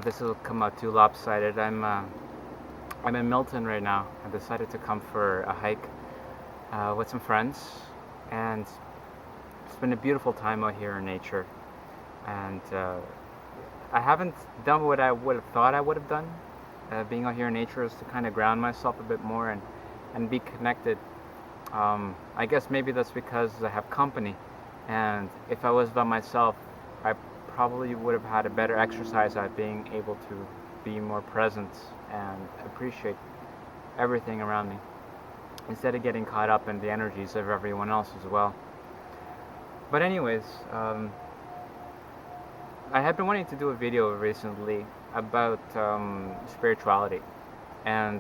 if this will come out too lopsided. I'm in Milton right now. I decided to come for a hike with some friends, and it's been a beautiful time out here in nature. And I haven't done what I would have thought I would have done. Being out here in nature is to kind of ground myself a bit more and be connected. I guess maybe that's because I have company, and if I was by myself, I probably would have had a better exercise at being able to be more present and appreciate everything around me instead of getting caught up in the energies of everyone else as well. But anyways, I have been wanting to do a video recently about spirituality, and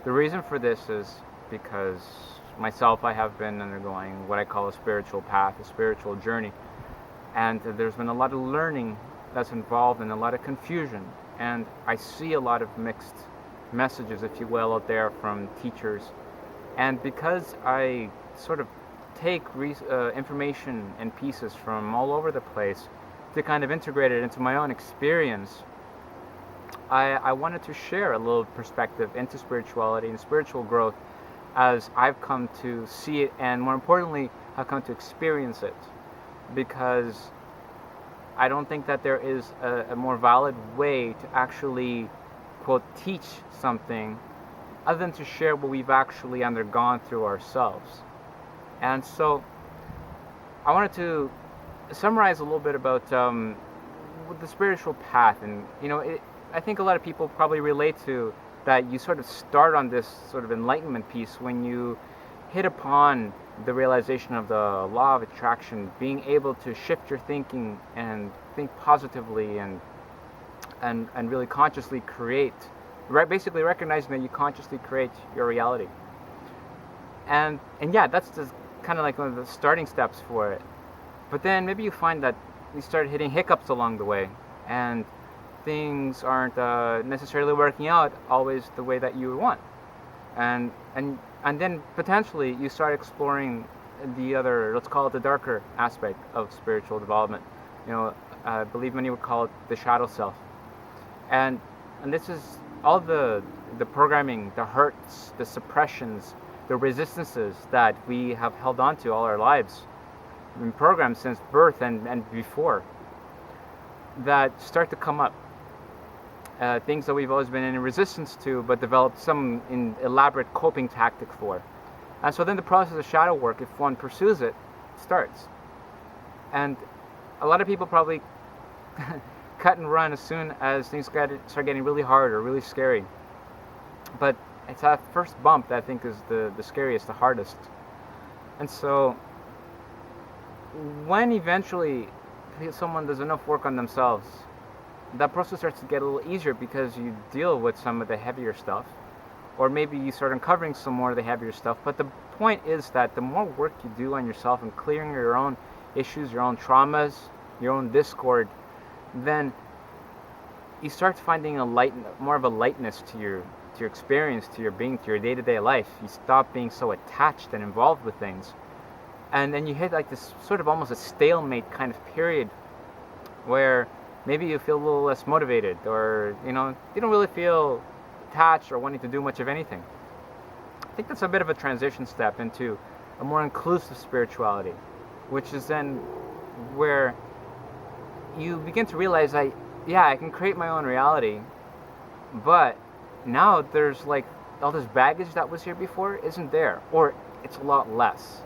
the reason for this is because myself, I have been undergoing what I call a spiritual path, a spiritual journey, and there's been a lot of learning that's involved and a lot of confusion, and I see a lot of mixed messages, if you will, out there from teachers. And because I sort of take information and pieces from all over the place to kind of integrate it into my own experience, I wanted to share a little perspective into spirituality and spiritual growth as I've come to see it, and more importantly, I've come to experience it. Because I don't think that there is a more valid way to actually, quote, teach something other than to share what we've actually undergone through ourselves. And so I wanted to summarize a little bit about the spiritual path. And, I think a lot of people probably relate to that. You sort of start on this sort of enlightenment piece when you hit upon the realization of the law of attraction, being able to shift your thinking and think positively and really consciously create, right? Basically recognizing that you consciously create your reality. And yeah, that's just kind of like one of the starting steps for it. But then maybe you find that you start hitting hiccups along the way, and things aren't necessarily working out always the way that you want. And then potentially you start exploring the other, let's call it the darker aspect of spiritual development. I believe many would call it the shadow self. And this is all the programming, the hurts, the suppressions, the resistances that we have held on to all our lives, been programmed since birth and before, that start to come up. Things that we've always been in resistance to, but developed some elaborate coping tactic for. And so then the process of shadow work, if one pursues it, starts. And a lot of people probably cut and run as soon as things start getting really hard or really scary. But it's that first bump that I think is the scariest, the hardest. And so when eventually someone does enough work on themselves, that process starts to get a little easier because you deal with some of the heavier stuff, or maybe you start uncovering some more of the heavier stuff. But the point is that the more work you do on yourself and clearing your own issues, your own traumas, your own discord, then you start finding more of a lightness to your experience, to your being, to your day-to-day life. You stop being so attached and involved with things, and then you hit like this sort of almost a stalemate kind of period where maybe you feel a little less motivated, or you don't really feel attached or wanting to do much of anything. I think that's a bit of a transition step into a more inclusive spirituality, which is then where you begin to realize I can create my own reality, but now there's like all this baggage that was here before isn't there, or it's a lot less.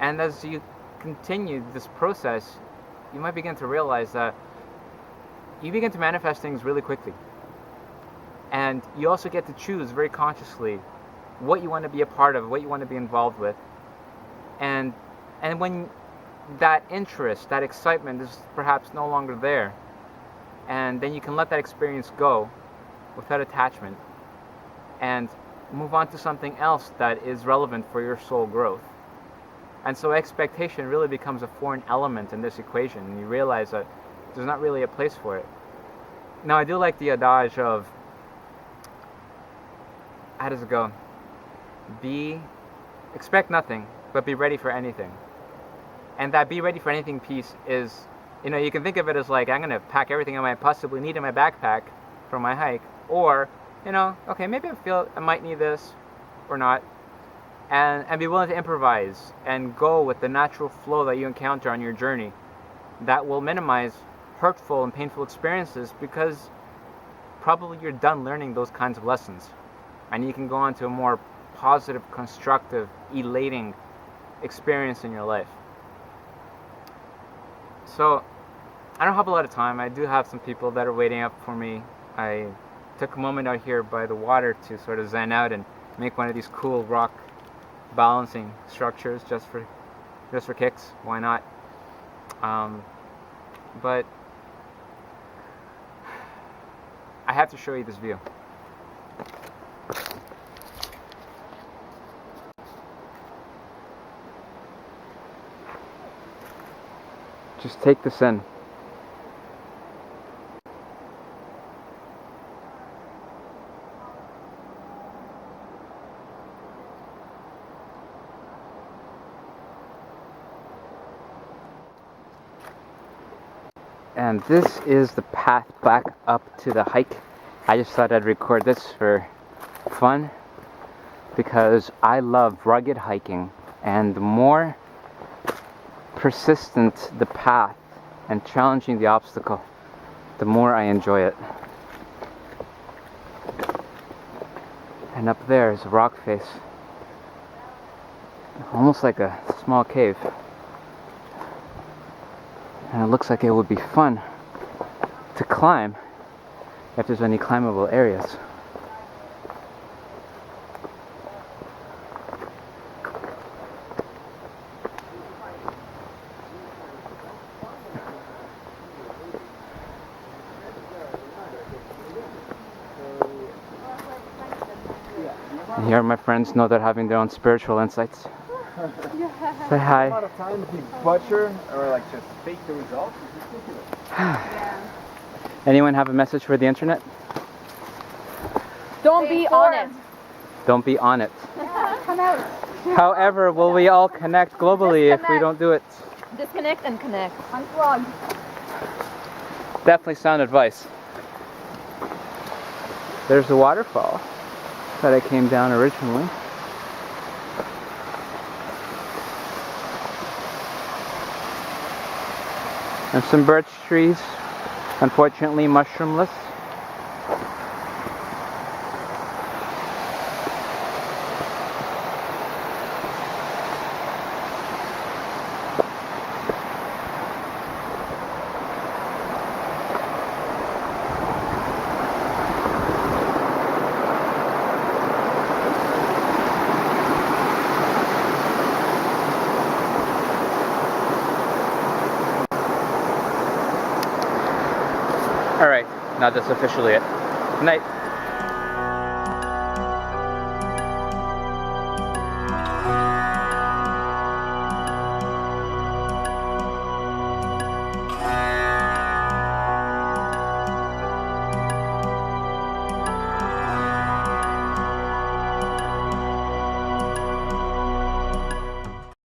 And as you continue this process, you might begin to realize that you begin to manifest things really quickly. And you also get to choose very consciously what you want to be a part of, what you want to be involved with. And when that interest, that excitement is perhaps no longer there, and then you can let that experience go without attachment and move on to something else that is relevant for your soul growth. And so expectation really becomes a foreign element in this equation, and you realize that there's not really a place for it. Now, I do like the adage of, how does it go? Expect nothing, but be ready for anything. And that be ready for anything piece is You know, you can think of it as like, I'm going to pack everything I might possibly need in my backpack for my hike. Or, you know, okay, maybe I might need this or not. And be willing to improvise and go with the natural flow that you encounter on your journey. That will minimize hurtful and painful experiences, because probably you're done learning those kinds of lessons. And you can go on to a more positive, constructive, elating experience in your life. So, I don't have a lot of time. I do have some people that are waiting up for me. I took a moment out here by the water to sort of zen out and make one of these cool rock balancing structures just for kicks. Why not? But I have to show you this view. Just take this in. And this is the path back up to the hike. I just thought I'd record this for fun, because I love rugged hiking, and the more persistent the path and challenging the obstacle, the more I enjoy it. And up there is a rock face, almost like a small cave. And it looks like it would be fun to climb if there's any climbable areas. And here my friends know they're having their own spiritual insights. Say hi. A lot of times we butcher or like just fake the results. It's ridiculous. Yeah. Anyone have a message for the internet? Don't be on it. Don't be on it. Come out. However, will we all connect globally if we don't do it? Disconnect and connect. Unplug. Definitely sound advice. There's the waterfall that I came down originally. And some birch trees, unfortunately mushroomless. Alright, now that's officially it. Good night.